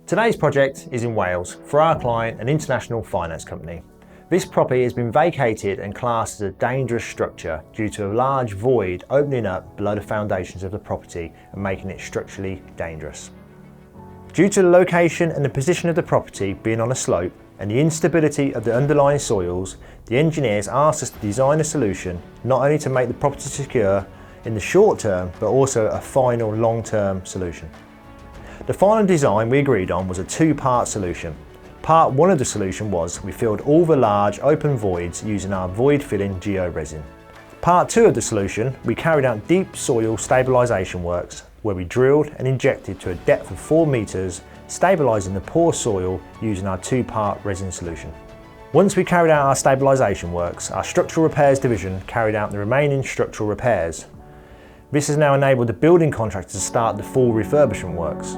Today's project is in Wales for our client, an international finance company. This property has been vacated and classed as a dangerous structure due to a large void opening up below the foundations of the property and making it structurally dangerous. Due to the location and the position of the property being on a slope and the instability of the underlying soils, the engineers asked us to design a solution not only to make the property secure in the short term, but also a final long-term solution. The final design we agreed on was a two-part solution. Part one of the solution was we filled all the large open voids using our void-filling geo-resin. Part two of the solution, we carried out deep soil stabilisation works where we drilled and injected to a depth of 4 metres, stabilising the poor soil using our two-part resin solution. Once we carried out our stabilisation works, our structural repairs division carried out the remaining structural repairs. This has now enabled the building contractor to start the full refurbishment works.